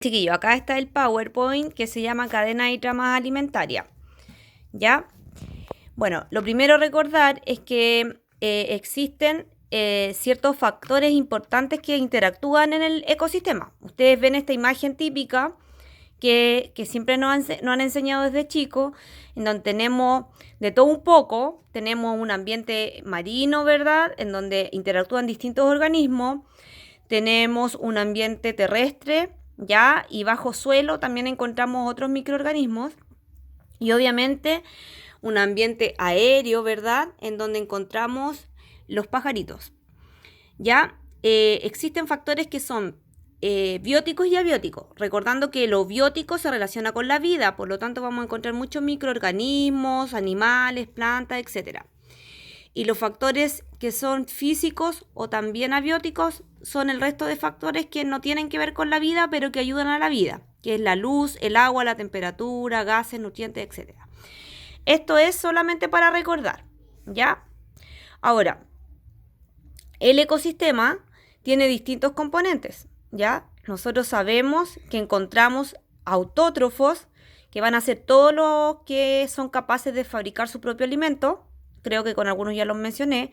Chiquillo, acá está el PowerPoint que se llama Cadena y Tramas Alimentaria. ¿Ya? Bueno, lo primero a recordar es que existen ciertos factores importantes que interactúan en el ecosistema. Ustedes ven esta imagen típica que siempre nos han enseñado desde chicos, en donde tenemos de todo un poco, tenemos un ambiente marino, ¿verdad?, en donde interactúan distintos organismos, tenemos un ambiente terrestre, ¿ya?, y bajo suelo también encontramos otros microorganismos, y obviamente un ambiente aéreo, ¿verdad?, en donde encontramos los pajaritos, ¿ya? Existen factores que son bióticos y abióticos, recordando que lo biótico se relaciona con la vida, por lo tanto vamos a encontrar muchos microorganismos, animales, plantas, etc. Y los factores que son físicos o también abióticos son el resto de factores que no tienen que ver con la vida, pero que ayudan a la vida, que es la luz, el agua, la temperatura, gases, nutrientes, etc. Esto es solamente para recordar, ¿ya? Ahora, el ecosistema tiene distintos componentes, ¿ya? Nosotros sabemos que encontramos autótrofos, que van a ser todos los que son capaces de fabricar su propio alimento. Creo que con algunos ya los mencioné.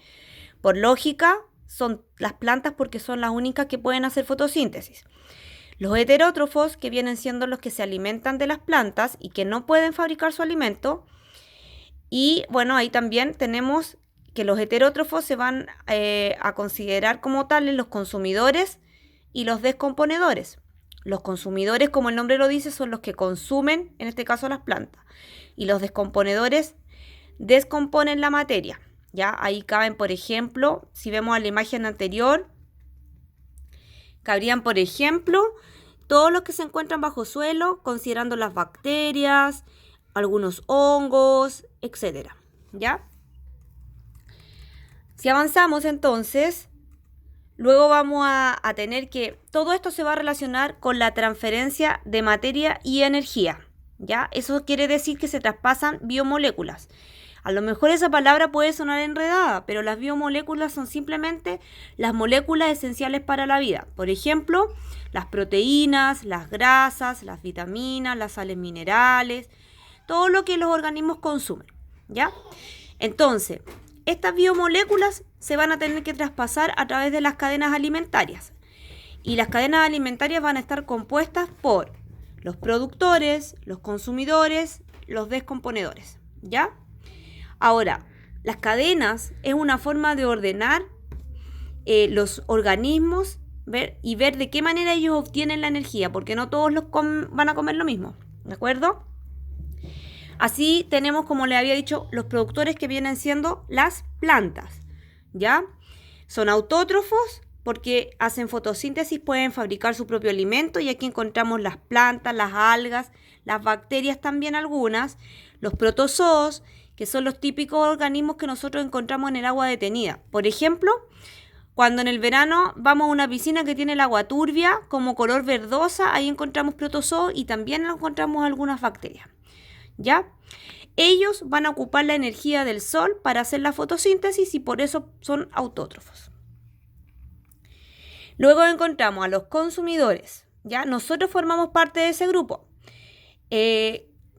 Por lógica, son las plantas porque son las únicas que pueden hacer fotosíntesis. Los heterótrofos, que vienen siendo los que se alimentan de las plantas y que no pueden fabricar su alimento. Y bueno, ahí también tenemos que los heterótrofos se van a considerar como tales los consumidores y los descomponedores. Los consumidores, como el nombre lo dice, son los que consumen, en este caso las plantas. Y los descomponedores descomponen la materia, ¿ya? Ahí caben, por ejemplo, si vemos a la imagen anterior, cabrían, por ejemplo, todos los que se encuentran bajo suelo, considerando las bacterias, algunos hongos, etc., ¿ya? Si avanzamos entonces, luego vamos a tener que todo esto se va a relacionar con la transferencia de materia y energía, ¿ya? Eso quiere decir que se traspasan biomoléculas. A lo mejor esa palabra puede sonar enredada, pero las biomoléculas son simplemente las moléculas esenciales para la vida. Por ejemplo, las proteínas, las grasas, las vitaminas, las sales minerales, todo lo que los organismos consumen, ¿ya? Entonces, estas biomoléculas se van a tener que traspasar a través de las cadenas alimentarias. Y las cadenas alimentarias van a estar compuestas por los productores, los consumidores, los descomponedores, ¿ya? Ahora, las cadenas es una forma de ordenar los organismos y ver de qué manera ellos obtienen la energía, porque no todos van a comer lo mismo, ¿de acuerdo? Así tenemos, como les había dicho, los productores que vienen siendo las plantas, ¿ya? Son autótrofos porque hacen fotosíntesis, pueden fabricar su propio alimento, y aquí encontramos las plantas, las algas, las bacterias también algunas, los protozoos, que son los típicos organismos que nosotros encontramos en el agua detenida. Por ejemplo, cuando en el verano vamos a una piscina que tiene el agua turbia, como color verdosa, ahí encontramos protozoos y también encontramos algunas bacterias, ¿ya? Ellos van a ocupar la energía del sol para hacer la fotosíntesis y por eso son autótrofos. Luego encontramos a los consumidores, ¿ya? Nosotros formamos parte de ese grupo.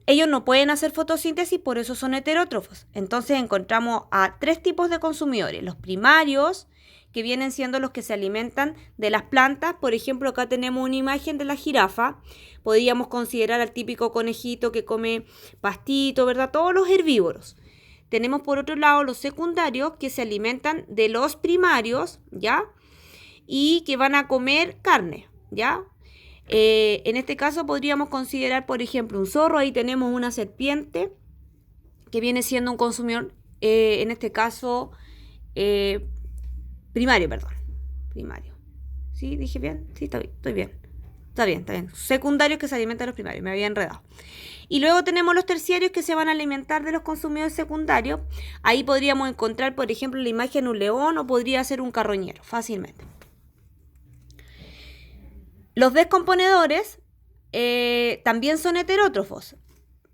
Ellos no pueden hacer fotosíntesis, por eso son heterótrofos. Entonces encontramos a tres tipos de consumidores. Los primarios, que vienen siendo los que se alimentan de las plantas. Por ejemplo, acá tenemos una imagen de la jirafa. Podríamos considerar al típico conejito que come pastito, ¿verdad? Todos los herbívoros. Tenemos por otro lado los secundarios, que se alimentan de los primarios, ¿ya? Y que van a comer carne, ¿ya? En este caso podríamos considerar, por ejemplo, un zorro. Ahí tenemos una serpiente que viene siendo un consumidor, en este caso, primario, perdón. Primario. ¿Sí? ¿Dije bien? Sí, estoy bien. Está bien. Secundarios que se alimentan de los primarios. Me había enredado. Y luego tenemos los terciarios que se van a alimentar de los consumidores secundarios. Ahí podríamos encontrar, por ejemplo, la imagen de un león, o podría ser un carroñero, fácilmente. Los descomponedores también son heterótrofos,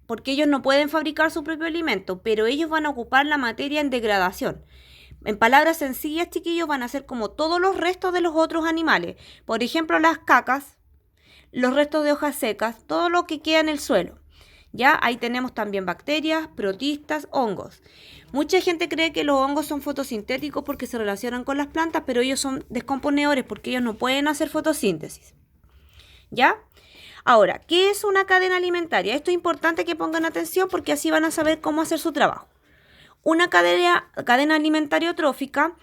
porque ellos no pueden fabricar su propio alimento, pero ellos van a ocupar la materia en degradación. En palabras sencillas, chiquillos, van a ser como todos los restos de los otros animales. Por ejemplo, las cacas, los restos de hojas secas, todo lo que queda en el suelo. ¿Ya? Ahí tenemos también bacterias, protistas, hongos. Mucha gente cree que los hongos son fotosintéticos porque se relacionan con las plantas, pero ellos son descomponedores porque ellos no pueden hacer fotosíntesis. ¿Ya? Ahora, ¿qué es una cadena alimentaria? Esto es importante que pongan atención porque así van a saber cómo hacer su trabajo. Una cadena alimentaria trófica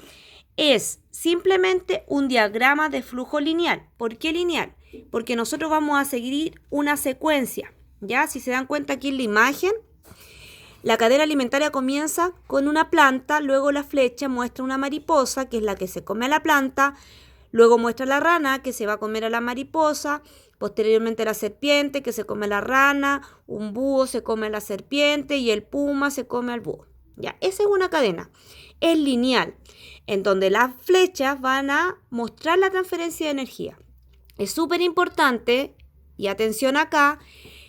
es simplemente un diagrama de flujo lineal. ¿Por qué lineal? Porque nosotros vamos a seguir una secuencia. ¿Ya? Si se dan cuenta aquí en la imagen, la cadena alimentaria comienza con una planta, luego la flecha muestra una mariposa, que es la que se come a la planta, luego muestra la rana, que se va a comer a la mariposa, posteriormente la serpiente, que se come a la rana, un búho se come a la serpiente y el puma se come al búho. Ya, esa es una cadena. Es lineal, en donde las flechas van a mostrar la transferencia de energía. Es súper importante, y atención acá,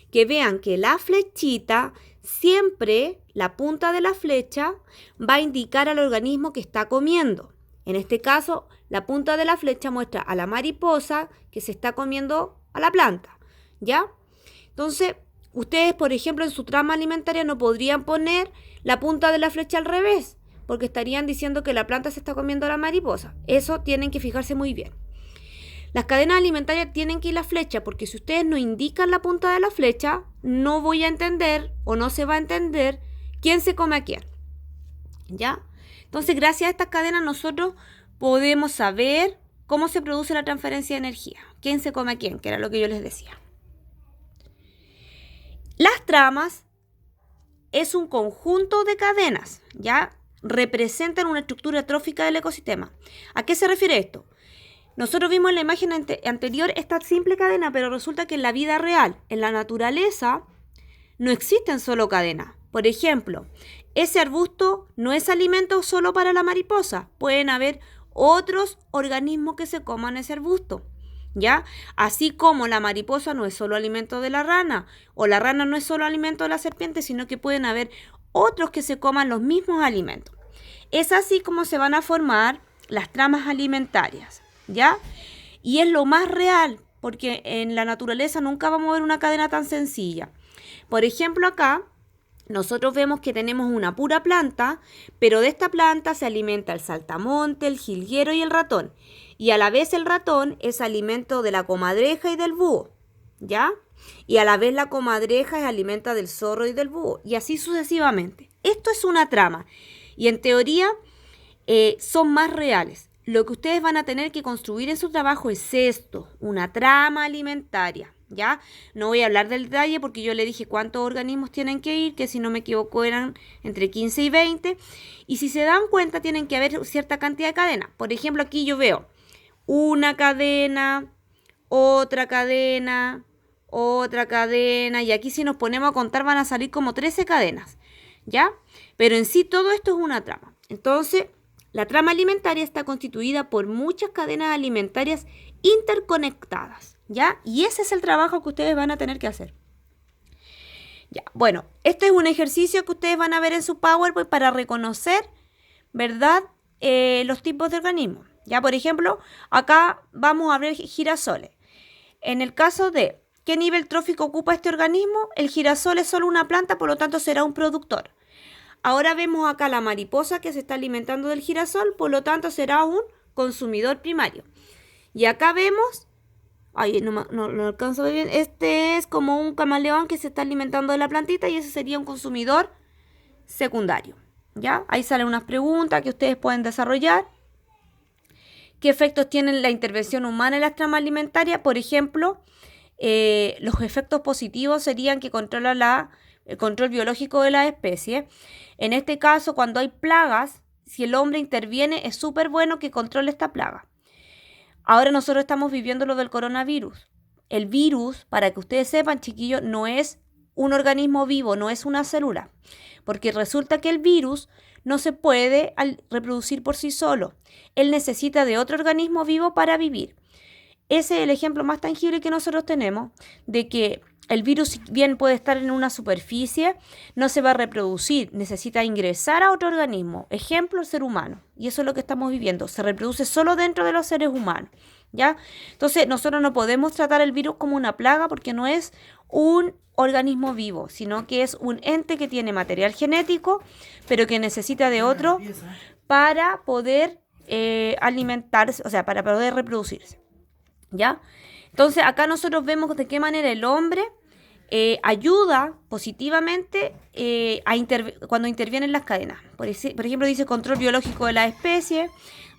que vean que la flechita, siempre la punta de la flecha va a indicar al organismo que está comiendo. En este caso, la punta de la flecha muestra a la mariposa que se está comiendo a la planta, ¿ya? Entonces, ustedes, por ejemplo, en su trama alimentaria no podrían poner la punta de la flecha al revés, porque estarían diciendo que la planta se está comiendo a la mariposa. Eso tienen que fijarse muy bien. Las cadenas alimentarias tienen que ir la flecha, porque si ustedes no indican la punta de la flecha, no voy a entender o no se va a entender quién se come a quién. ¿Ya? Entonces, gracias a estas cadenas nosotros podemos saber cómo se produce la transferencia de energía. ¿Quién se come a quién? Que era lo que yo les decía. Las tramas es un conjunto de cadenas, ¿ya? Representan una estructura trófica del ecosistema. ¿A qué se refiere esto? Nosotros vimos en la imagen anterior esta simple cadena, pero resulta que en la vida real, en la naturaleza, no existen solo cadenas. Por ejemplo, ese arbusto no es alimento solo para la mariposa. Pueden haber otros organismos que se coman ese arbusto, ¿ya? Así como la mariposa no es solo alimento de la rana, o la rana no es solo alimento de la serpiente, sino que pueden haber otros que se coman los mismos alimentos. Es así como se van a formar las tramas alimentarias, ¿ya? Y es lo más real, porque en la naturaleza nunca vamos a ver una cadena tan sencilla. Por ejemplo, acá nosotros vemos que tenemos una pura planta, pero de esta planta se alimenta el saltamonte, el jilguero y el ratón. Y a la vez el ratón es alimento de la comadreja y del búho, ¿ya? Y a la vez la comadreja es alimento del zorro y del búho, y así sucesivamente. Esto es una trama, y en teoría son más reales. Lo que ustedes van a tener que construir en su trabajo es esto, una trama alimentaria, ¿ya? No voy a hablar del detalle porque yo le dije cuántos organismos tienen que ir, que si no me equivoco eran entre 15 y 20. Y si se dan cuenta tienen que haber cierta cantidad de cadenas. Por ejemplo, aquí yo veo una cadena, otra cadena, otra cadena. Y aquí si nos ponemos a contar van a salir como 13 cadenas, ¿ya? Pero en sí todo esto es una trama. Entonces, la trama alimentaria está constituida por muchas cadenas alimentarias interconectadas, ¿ya? Y ese es el trabajo que ustedes van a tener que hacer. Ya, bueno, este es un ejercicio que ustedes van a ver en su PowerPoint para reconocer, ¿verdad? Los tipos de organismos. Ya, por ejemplo, acá vamos a ver girasoles. En el caso de qué nivel trófico ocupa este organismo, el girasol es solo una planta, por lo tanto será un productor. Ahora vemos acá la mariposa que se está alimentando del girasol, por lo tanto será un consumidor primario. Y acá vemos, no alcanzo a ver bien, este es como un camaleón que se está alimentando de la plantita y ese sería un consumidor secundario, ¿ya? Ahí salen unas preguntas que ustedes pueden desarrollar. ¿Qué efectos tiene la intervención humana en las tramas alimentarias? Por ejemplo, los efectos positivos serían que controla el control biológico de la especie. En este caso, cuando hay plagas, si el hombre interviene, es súper bueno que controle esta plaga. Ahora nosotros estamos viviendo lo del coronavirus. El virus, para que ustedes sepan, chiquillos, no es un organismo vivo, no es una célula. Porque resulta que el virus no se puede reproducir por sí solo. Él necesita de otro organismo vivo para vivir. Ese es el ejemplo más tangible que nosotros tenemos de que el virus, si bien puede estar en una superficie, no se va a reproducir, necesita ingresar a otro organismo. Ejemplo, el ser humano. Y eso es lo que estamos viviendo. Se reproduce solo dentro de los seres humanos, ¿ya? Entonces, nosotros no podemos tratar el virus como una plaga porque no es un organismo vivo, sino que es un ente que tiene material genético, pero que necesita de otro para poder alimentarse, o sea, para poder reproducirse, ¿ya? Entonces, acá nosotros vemos de qué manera el hombre ayuda positivamente cuando intervienen las cadenas. Por ejemplo, dice control biológico de la especie,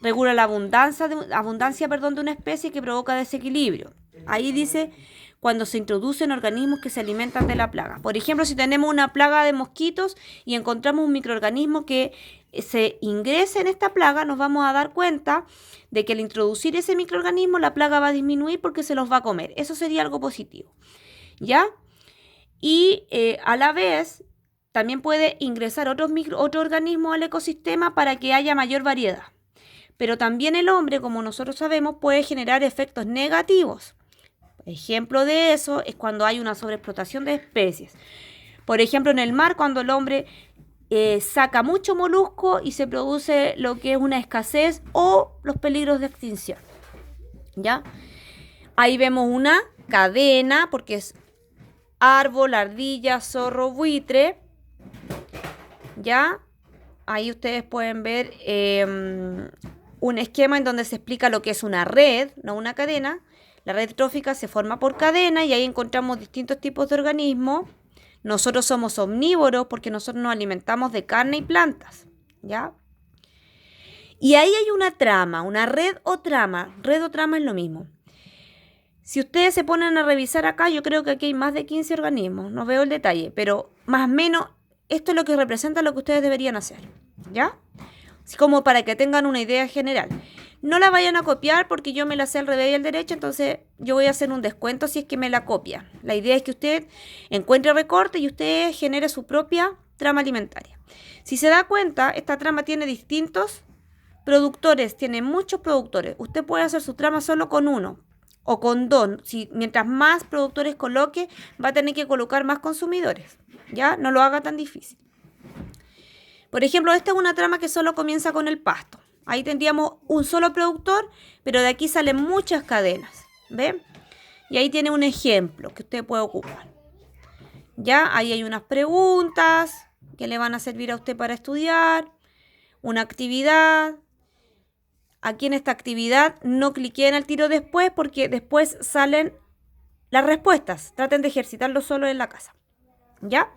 regula la abundancia de una especie que provoca desequilibrio. Ahí dice cuando se introducen organismos que se alimentan de la plaga. Por ejemplo, si tenemos una plaga de mosquitos y encontramos un microorganismo que se ingrese en esta plaga, nos vamos a dar cuenta de que al introducir ese microorganismo la plaga va a disminuir porque se los va a comer. Eso sería algo positivo, ¿ya? Y a la vez también puede ingresar otro organismo al ecosistema para que haya mayor variedad. Pero también el hombre, como nosotros sabemos, puede generar efectos negativos. Ejemplo de eso es cuando hay una sobreexplotación de especies. Por ejemplo, en el mar, cuando el hombre saca mucho molusco y se produce lo que es una escasez o los peligros de extinción, ¿ya? Ahí vemos una cadena, porque es árbol, ardilla, zorro, buitre, ¿ya? Ahí ustedes pueden ver un esquema en donde se explica lo que es una red, no una cadena. La red trófica se forma por cadena y ahí encontramos distintos tipos de organismos. Nosotros somos omnívoros porque nosotros nos alimentamos de carne y plantas, ¿ya? Y ahí hay una trama, una red o trama. Red o trama es lo mismo. Si ustedes se ponen a revisar acá, yo creo que aquí hay más de 15 organismos. No veo el detalle, pero más o menos esto es lo que representa lo que ustedes deberían hacer, ¿ya? Así como para que tengan una idea general. No la vayan a copiar porque yo me la sé al revés y al derecho, entonces yo voy a hacer un descuento si es que me la copian. La idea es que usted encuentre recorte y usted genere su propia trama alimentaria. Si se da cuenta, esta trama tiene distintos productores, tiene muchos productores. Usted puede hacer su trama solo con uno o con dos. Mientras más productores coloque, va a tener que colocar más consumidores. ¿Ya? No lo haga tan difícil. Por ejemplo, esta es una trama que solo comienza con el pasto. Ahí tendríamos un solo productor, pero de aquí salen muchas cadenas. ¿Ven? Y ahí tiene un ejemplo que usted puede ocupar. ¿Ya? Ahí hay unas preguntas que le van a servir a usted para estudiar. Una actividad. Aquí en esta actividad no cliquen al tiro después porque después salen las respuestas. Traten de ejercitarlo solo en la casa. ¿Ya?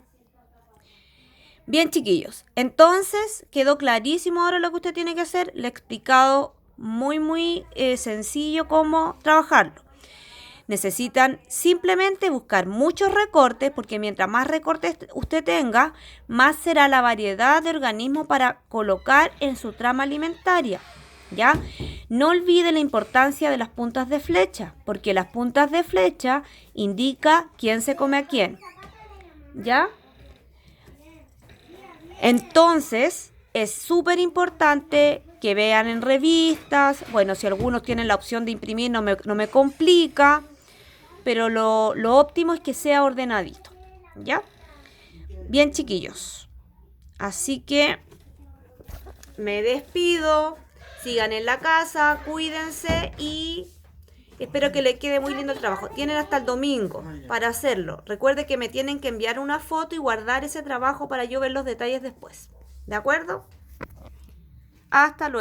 Bien, chiquillos, entonces quedó clarísimo ahora lo que usted tiene que hacer. Le he explicado muy sencillo cómo trabajarlo. Necesitan simplemente buscar muchos recortes, porque mientras más recortes usted tenga, más será la variedad de organismos para colocar en su trama alimentaria, ¿ya? No olvide la importancia de las puntas de flecha, porque las puntas de flecha indican quién se come a quién, ¿ya? Entonces, es súper importante que vean en revistas. Bueno, si algunos tienen la opción de imprimir, no me complica. Pero lo óptimo es que sea ordenadito, ¿ya? Bien, chiquillos. Así que me despido. Sigan en la casa, cuídense y espero que les quede muy lindo el trabajo. Tienen hasta el domingo para hacerlo. Recuerde que me tienen que enviar una foto y guardar ese trabajo para yo ver los detalles después. ¿De acuerdo? Hasta luego.